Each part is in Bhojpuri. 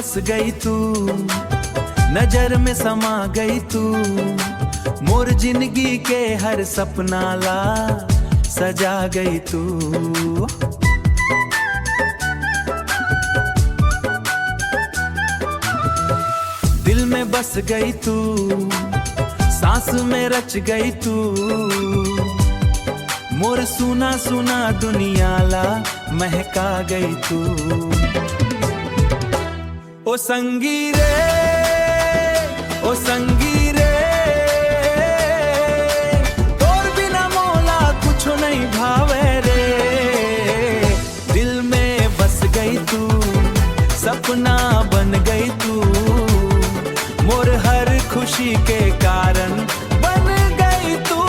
बस गई तू, नजर में समा गई तू, मोर जिंदगी के हर सपना ला सजा गई तू। दिल में बस गई तू, सांस में रच गई तू, मोर सुना सुना दुनिया ला महका गई तू। ओ संगी रे, ओ संगी रे, तोर बिना मोला कुछ नहीं भावे रे। दिल में बस गई तू, सपना बन गई तू, मोर हर खुशी के कारण बन गई तू।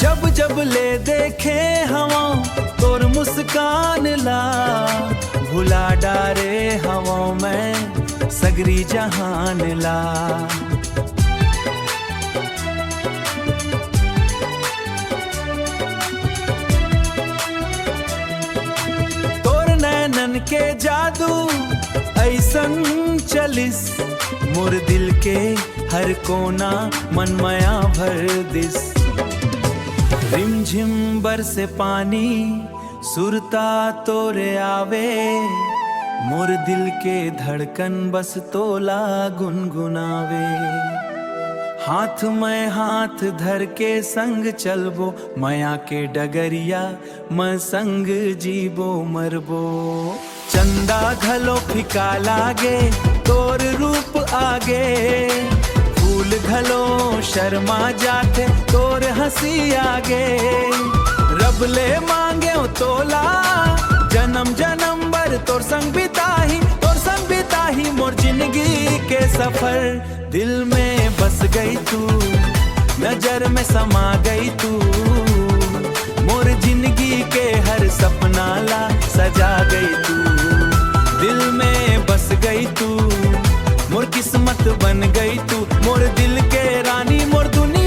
जब जब ले देखे हवा तोर मुस्कान ला, भुला डारे हवा में सगरी जहान ला। के जादू ऐसन चलिस, मोर दिल के हर कोना मनमया भर दिस। रिमझिम बरसे पानी सुरता तोरे आवे, मोर दिल के धड़कन बस तोला गुनगुनावे। हाथ में हाथ धर के संग चलबो, माया के डगरिया मैं संग जीबो मरबो। चंदा घलो फिका लागे तोर रूप आगे, फूल घलो शर्मा जाते तोर हंसी आगे। रब ले मांगे तोला जन्म जन्म भर तोर संग बिताही, तोर संग बिताही मोर जिंदगी के सफर। दिल में बस गई तू, नजर में समा गई तू, मोर जिंदगी के हर सपना ला सजा गई तू। दिल में बस गई तू, मोर किस्मत बन गई तू, मोर दिल के रानी मोर दुनिया